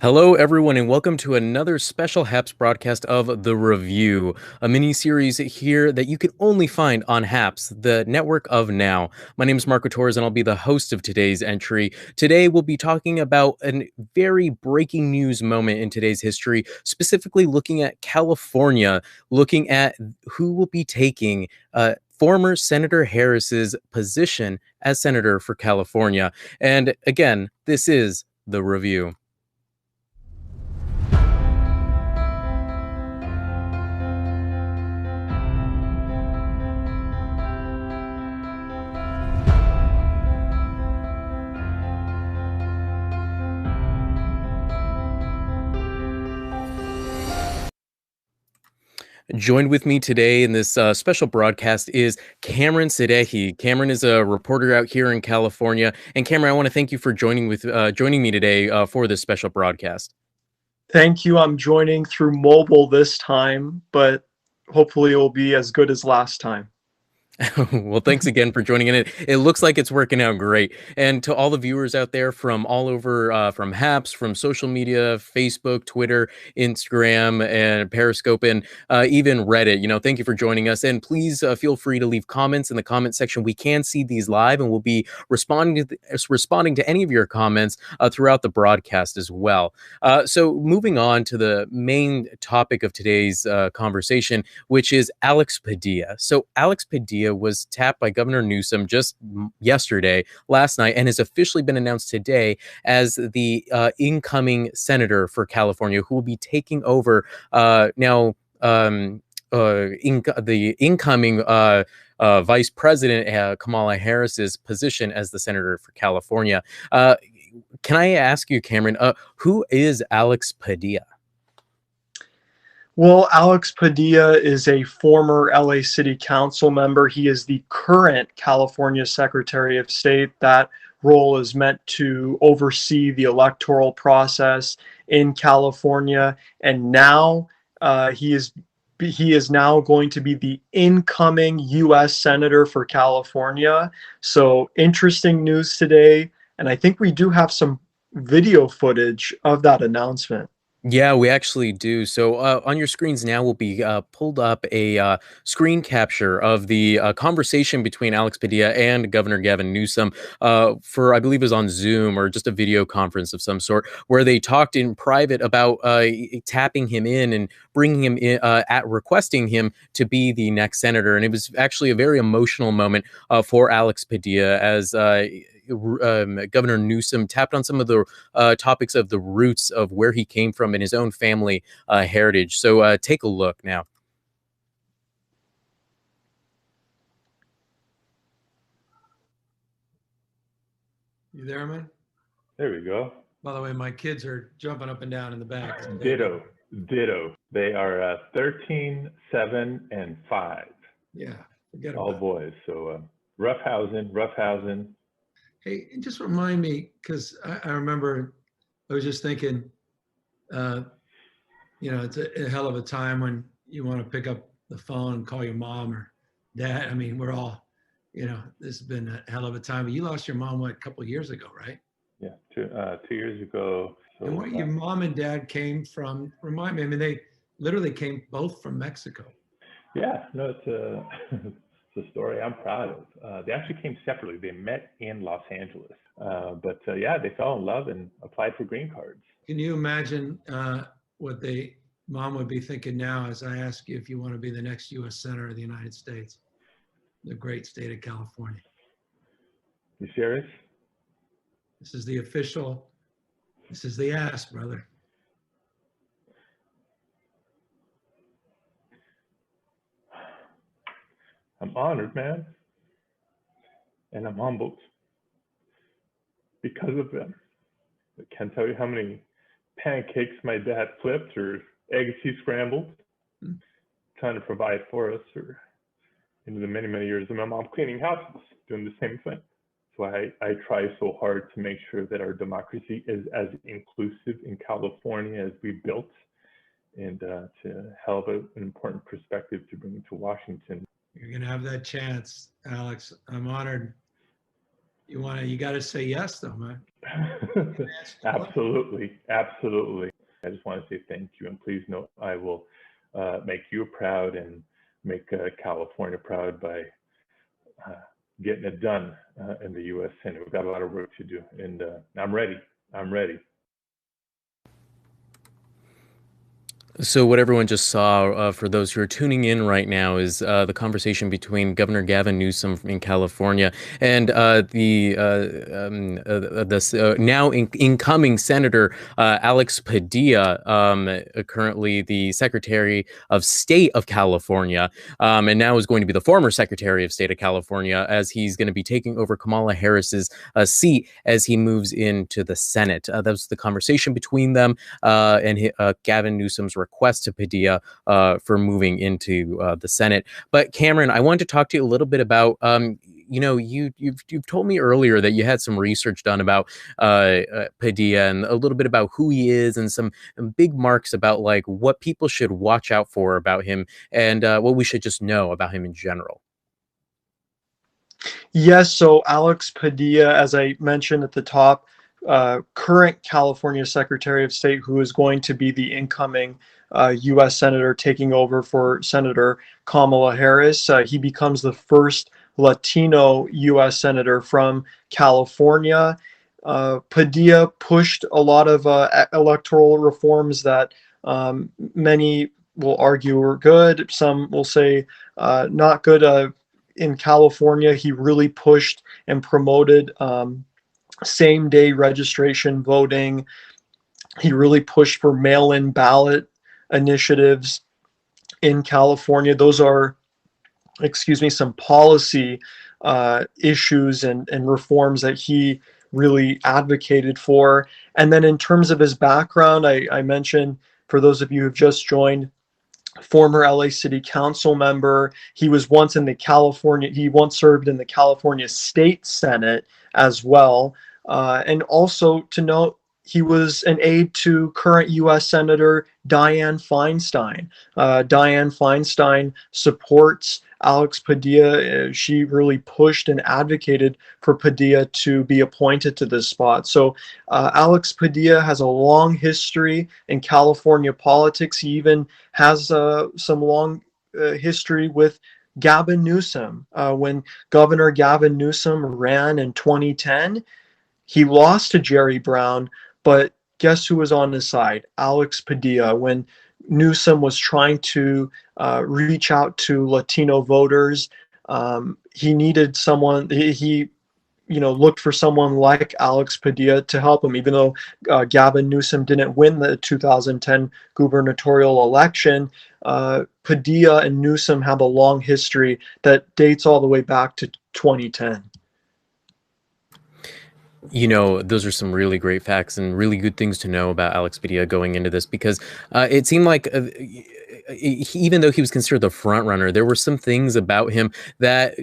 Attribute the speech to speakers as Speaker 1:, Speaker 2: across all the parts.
Speaker 1: Hello, everyone, and welcome to another special HAPS broadcast of The Review, a mini series here that you can only find on HAPS, the network of now. My name is Marco Torres, and I'll be the host of today's entry. Today, we'll be talking about a very breaking news moment in today's history, specifically looking at California, looking at who will be taking former Senator Harris's position as Senator for California. And again, this is The Review. Joined with me today in this special broadcast is Cameron Sadehi. Cameron is a reporter out here in California. And Cameron, I want to thank you for joining me today for this special broadcast.
Speaker 2: Thank you. I'm joining through mobile this time, but hopefully it will be as good as last time.
Speaker 1: Well, thanks again for joining in. It looks like it's working out great. And to all the viewers out there from all over, from HAPS, from social media, Facebook, Twitter, Instagram, and Periscope, and even Reddit, thank you for joining us. And please feel free to leave comments in the comment section. We can see these live, and we'll be responding to any of your comments throughout the broadcast as well. So moving on to the main topic of today's conversation, which is Alex Padilla. So Alex Padilla was tapped by Governor Newsom just last night, and has officially been announced today as the incoming senator for California, who will be taking over the incoming Vice President Kamala Harris's position as the senator for California. Can I ask you, Cameron, who is Alex Padilla?
Speaker 2: Well, Alex Padilla is a former LA City Council member. He is the current California Secretary of State. That role is meant to oversee the electoral process in California. And now he is now going to be the incoming U.S. Senator for California. So interesting news today. And I think we do have some video footage of that announcement.
Speaker 1: Yeah, we actually do. So on your screens now will be pulled up a screen capture of the conversation between Alex Padilla and Governor Gavin Newsom for, I believe, it was on Zoom or just a video conference of some sort, where they talked in private about tapping him in and bringing him in, requesting him to be the next senator. And it was actually a very emotional moment for Alex Padilla as Governor Newsom tapped on some of the topics of the roots of where he came from in his own family heritage. So take a look now.
Speaker 3: You there, man?
Speaker 4: There we go.
Speaker 3: By the way, my kids are jumping up and down in the back.
Speaker 4: Ditto. They are 13, 7, and 5.
Speaker 3: Yeah, forget
Speaker 4: all
Speaker 3: about
Speaker 4: boys. So roughhousing.
Speaker 3: Hey, and just remind me, because I remember I was just thinking, it's a hell of a time when you want to pick up the phone and call your mom or dad. I mean, we're all, this has been a hell of a time. But you lost your mom, a couple of years ago, right?
Speaker 4: Yeah, 2 years ago. So,
Speaker 3: and where your mom and dad came from, remind me, I mean, they literally came both from Mexico.
Speaker 4: Yeah, no, it's a story I'm proud of. They actually came separately. They met in Los Angeles. But they fell in love and applied for green cards.
Speaker 3: Can you imagine what mom would be thinking now as I ask you if you want to be the next U.S. Senator of the United States, the great state of California?
Speaker 4: You serious?
Speaker 3: This is the ask, brother.
Speaker 4: I'm honored, man. And I'm humbled because of them. I can't tell you how many pancakes my dad flipped or eggs he scrambled, trying to provide for us into the many, many years of my mom cleaning houses, doing the same thing. So I try so hard to make sure that our democracy is as inclusive in California as we built, and to have an important perspective to bring to Washington.
Speaker 3: You're going to have that chance, Alex. I'm honored. You got to say yes, though, man.
Speaker 4: Absolutely, absolutely. I just want to say thank you, and please know I will make you proud and make California proud by getting it done in the U.S. Senate. We've got a lot of work to do, and I'm ready. I'm ready.
Speaker 1: So what everyone just saw, for those who are tuning in right now, is the conversation between Governor Gavin Newsom in California and now incoming Senator Alex Padilla, currently the Secretary of State of California, and now is going to be the former Secretary of State of California, as he's going to be taking over Kamala Harris's seat as he moves into the Senate. That was the conversation between them and Gavin Newsom's request to Padilla for moving into the Senate. But Cameron, I wanted to talk to you a little bit about, you've told me earlier that you had some research done about Padilla and a little bit about who he is and some big marks about like what people should watch out for about him and what we should just know about him in general.
Speaker 2: Yes, so Alex Padilla, as I mentioned at the top, current California Secretary of State, who is going to be the incoming U.S. Senator taking over for Senator Kamala Harris. He becomes the first Latino U.S. Senator from California. Padilla pushed a lot of electoral reforms that many will argue were good. Some will say not good. In California, he really pushed and promoted same-day registration voting. He really pushed for mail-in ballot initiatives in California. Those are, some policy issues and reforms that he really advocated for. And then in terms of his background, I mentioned, for those of you who've just joined, former LA City Council member. He was once he once served in the California State Senate as well. And also to note, he was an aide to current U.S. Senator Dianne Feinstein. Dianne Feinstein supports Alex Padilla. She really pushed and advocated for Padilla to be appointed to this spot. So Alex Padilla has a long history in California politics. He even has some long history with Gavin Newsom. When Governor Gavin Newsom ran in 2010, he lost to Jerry Brown, but guess who was on his side? Alex Padilla. When Newsom was trying to reach out to Latino voters, he needed someone. He looked for someone like Alex Padilla to help him. Even though Gavin Newsom didn't win the 2010 gubernatorial election, Padilla and Newsom have a long history that dates all the way back to 2010.
Speaker 1: Those are some really great facts and really good things to know about Alex Padilla going into this, because it seemed like even though he was considered the front runner, there were some things about him that,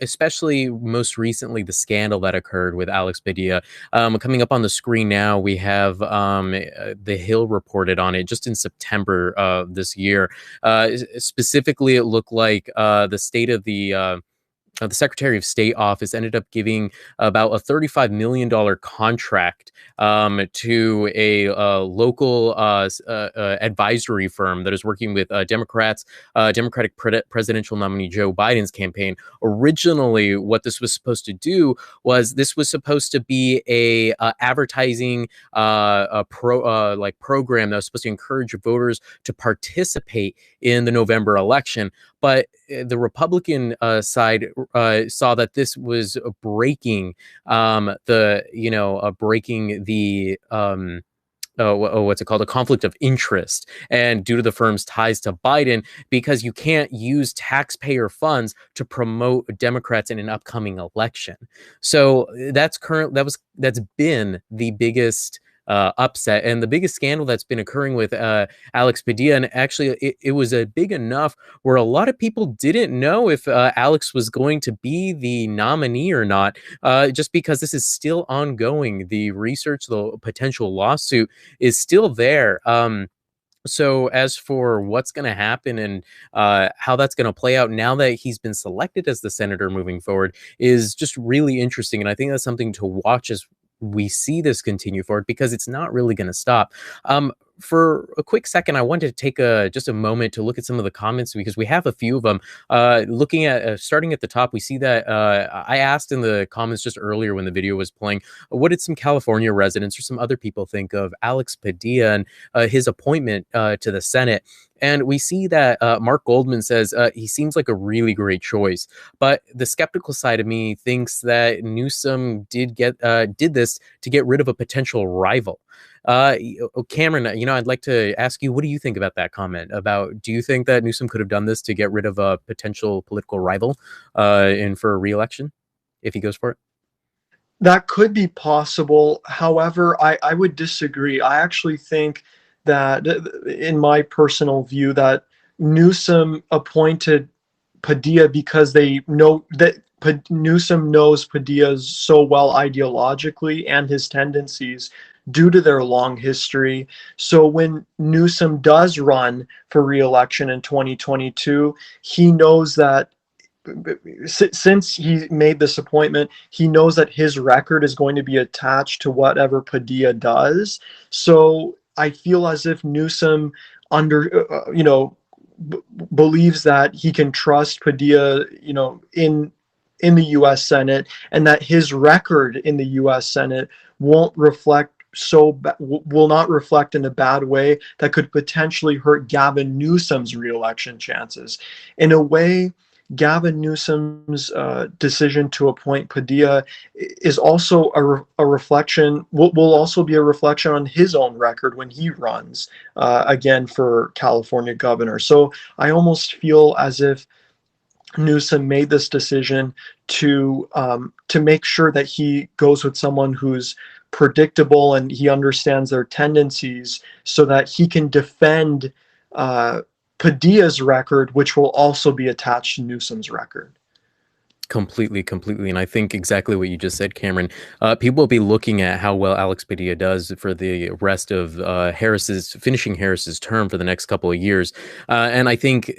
Speaker 1: especially most recently, the scandal that occurred with Alex Padilla. Coming up on the screen now, we have The Hill reported on it just in September of this year. Specifically, it looked like the state of the Secretary of State office ended up giving about a $35 million contract to a local advisory firm that is working with Democratic presidential nominee Joe Biden's campaign. Originally, what this was supposed to do was this was supposed to be a advertising program that was supposed to encourage voters to participate in the November election. But the Republican side saw that this was breaking what's it called? A conflict of interest. And due to the firm's ties to Biden, because you can't use taxpayer funds to promote Democrats in an upcoming election. So that's been the biggest upset and the biggest scandal that's been occurring with Alex Padilla. And actually, it was big enough where a lot of people didn't know if Alex was going to be the nominee or not, just because this is still ongoing. The research, the potential lawsuit is still there. So as for what's going to happen and how that's going to play out now that he's been selected as the senator moving forward is just really interesting. And I think that's something to watch as we see this continue forward because it's not really going to stop. For a quick second, I wanted to take just a moment to look at some of the comments because we have a few of them. Looking at starting at the top, we see that I asked in the comments just earlier when the video was playing, what did some California residents or some other people think of Alex Padilla and his appointment to the Senate? And we see that Mark Goldman says he seems like a really great choice, but the skeptical side of me thinks that Newsom did this to get rid of a potential rival. Cameron, I'd like to ask you, what do you think about that comment? Do you think that Newsom could have done this to get rid of a potential political rival in for a re-election if he goes for it?
Speaker 2: That could be possible. However, I would disagree. I actually think that, in my personal view, that Newsom appointed Padilla because they know that Newsom knows Padilla so well ideologically and his tendencies due to their long history. So when Newsom does run for re-election in 2022, he knows that since he made this appointment, he knows that his record is going to be attached to whatever Padilla does. So I feel as if Newsom believes that he can trust Padilla, in the U.S. Senate, and that his record in the U.S. Senate will not reflect in a bad way that could potentially hurt Gavin Newsom's reelection chances. In a way, Gavin Newsom's decision to appoint Padilla is also a reflection, will also be a reflection on his own record when he runs again for California governor. So I almost feel as if Newsom made this decision to make sure that he goes with someone who's predictable and he understands their tendencies so that he can defend Padilla's record, which will also be attached to Newsom's record.
Speaker 1: Completely. And I think exactly what you just said, Cameron. People will be looking at how well Alex Padilla does for the rest of finishing Harris's term for the next couple of years. And I think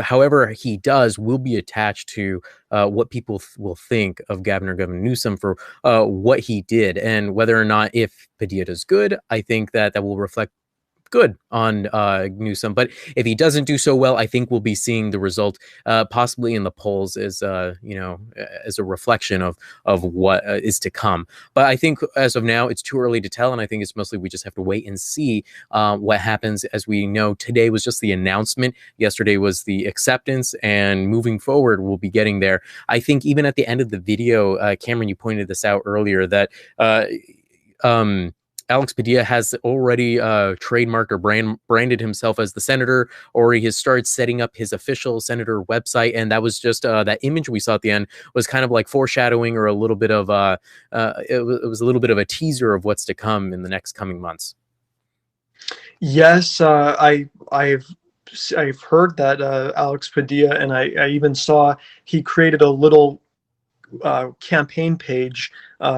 Speaker 1: however he does will be attached to what people will think of Governor Newsom for what he did. And whether or not if Padilla does good, I think that will reflect good on Newsom. But if he doesn't do so well, I think we'll be seeing the result possibly in the polls as as a reflection of what is to come. But I think as of now, it's too early to tell. And I think it's mostly we just have to wait and see what happens. As we know, today was just the announcement. Yesterday was the acceptance. And moving forward, we'll be getting there. I think even at the end of the video, Cameron, you pointed this out earlier, that Alex Padilla has already trademarked or branded himself as the senator, or he has started setting up his official senator website. And that was just that image we saw at the end was kind of like foreshadowing or a little bit of it was a little bit of a teaser of what's to come in the next coming months.
Speaker 2: Yes, I've heard that Alex Padilla, and I even saw he created a little campaign page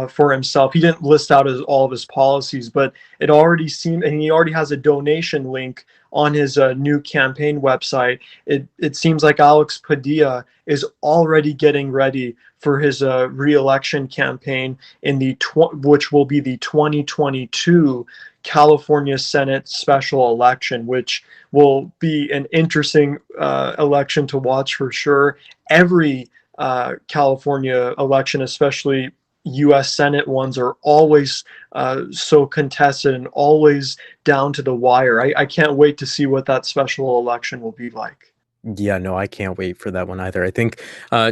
Speaker 2: for himself. He didn't list out all of his policies, but it already seemed, and he already has a donation link on his new campaign website. It seems like Alex Padilla is already getting ready for his re-election campaign in which will be the 2022 California Senate special election, which will be an interesting election to watch for sure. Every California election, especially U.S. Senate ones, are always so contested and always down to the wire. I can't wait to see what that special election will be like.
Speaker 1: Yeah, no, I can't wait for that one either. I think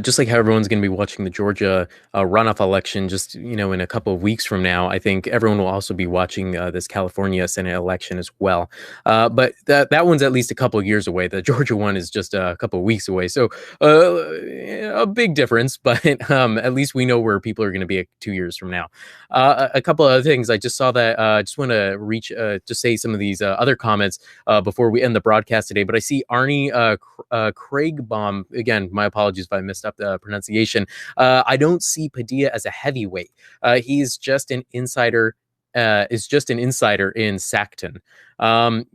Speaker 1: just like how everyone's going to be watching the Georgia runoff election just, in a couple of weeks from now, I think everyone will also be watching this California Senate election as well. But that one's at least a couple of years away. The Georgia one is just a couple of weeks away. So a big difference, but at least we know where people are going to be 2 years from now. A couple of other things. I just saw that I just want to just say some of these other comments before we end the broadcast today. But I see Arnie Craigbaum, again, my apologies if I messed up the pronunciation. I don't see Padilla as a heavyweight. He's just an insider is just an insider in Sackton. And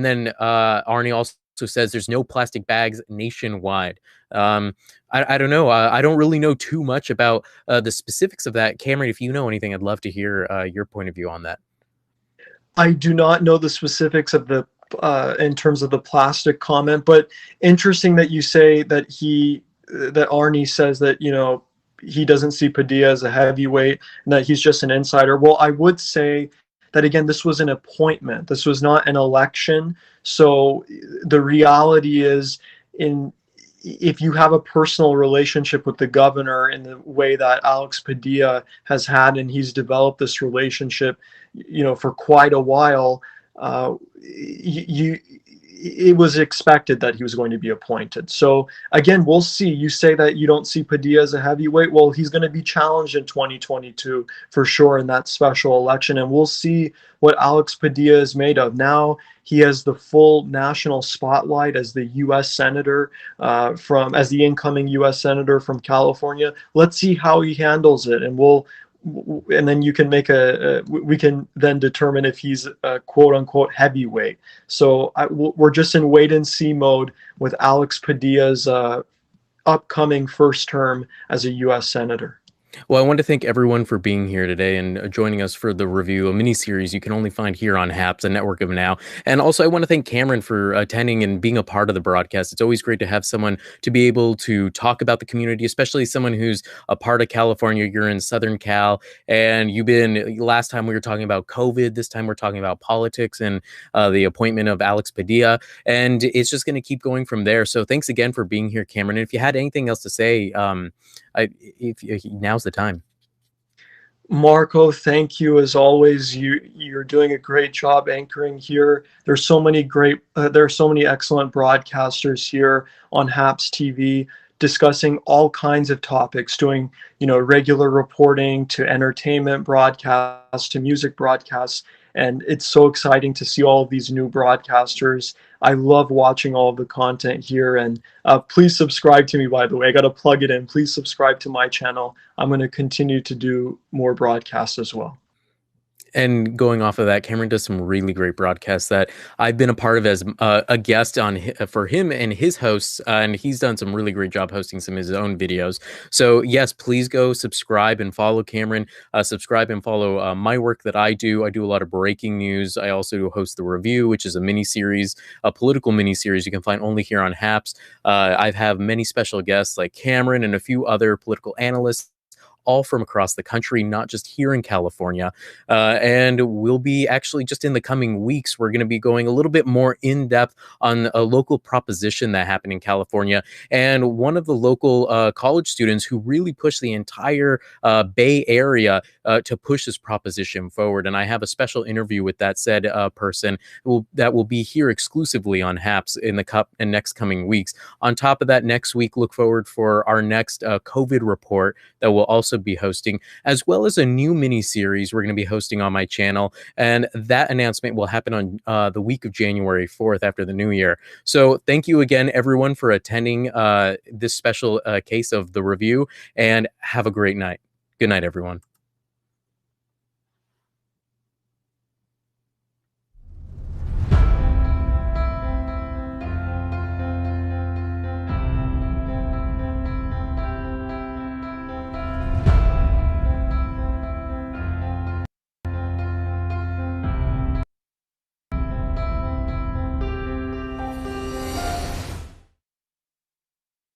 Speaker 1: then Arnie also says there's no plastic bags nationwide. I don't know. I don't really know too much about the specifics of that. Cameron, if you know anything, I'd love to hear your point of view on that.
Speaker 2: I do not know the specifics of the in terms of the plastic comment, but interesting that you say that that Arnie says that, he doesn't see Padilla as a heavyweight and that he's just an insider. Well, I would say that, again, this was an appointment. This was not an election. So the reality is, if you have a personal relationship with the governor in the way that Alex Padilla has had, and he's developed this relationship, for quite a while, it was expected that he was going to be appointed. So again, we'll see. You say that you don't see Padilla as a heavyweight. Well, he's going to be challenged in 2022 for sure in that special election, and we'll see what Alex Padilla is made of. Now he has the full national spotlight as the U.S. senator as the incoming U.S. senator from California. Let's see how he handles it, and then you can we can then determine if he's a quote unquote heavyweight. So we're just in wait and see mode with Alex Padilla's upcoming first term as a U.S. senator.
Speaker 1: Well, I want to thank everyone for being here today and joining us for the review, a mini-series you can only find here on HAPS, a network of Now. And also, I want to thank Cameron for attending and being a part of the broadcast. It's always great to have someone to be able to talk about the community, especially someone who's a part of California. You're in Southern Cal, and last time we were talking about COVID. This time we're talking about politics and the appointment of Alex Padilla. And it's just going to keep going from there. So thanks again for being here, Cameron. And if you had anything else to say, now's the time.
Speaker 2: Marco, thank you as always. You're doing a great job anchoring here. There's so many excellent broadcasters here on HAPS TV discussing all kinds of topics, doing regular reporting to entertainment broadcasts to music broadcasts. And it's so exciting to see all of these new broadcasters. I love watching all of the content here. And please subscribe to me, by the way. I got to plug it in. Please subscribe to my channel. I'm going to continue to do more broadcasts as well.
Speaker 1: And going off of that, Cameron does some really great broadcasts that I've been a part of as a guest on for him and his hosts, and he's done some really great job hosting some of his own videos. So yes, please go subscribe and follow Cameron. Subscribe and follow my work that I do. I do a lot of breaking news. I also host The Review, which is a mini-series, a political mini-series you can find only here on HAPS. I have many special guests like Cameron and a few other political analysts, all from across the country, not just here in California. And we'll be actually just in the coming weeks, we're going to be going a little bit more in depth on a local proposition that happened in California. And one of the local college students who really pushed the entire Bay Area to push this proposition forward. And I have a special interview with that said person that will be here exclusively on HAPS in the next coming weeks. On top of that, next week, look forward for our next COVID report that will also be hosting, as well as a new mini series we're going to be hosting on my channel, and that announcement will happen on the week of January 4th after the new year. So thank you again, everyone, for attending this special case of The Review, and have a great night. Good night, everyone.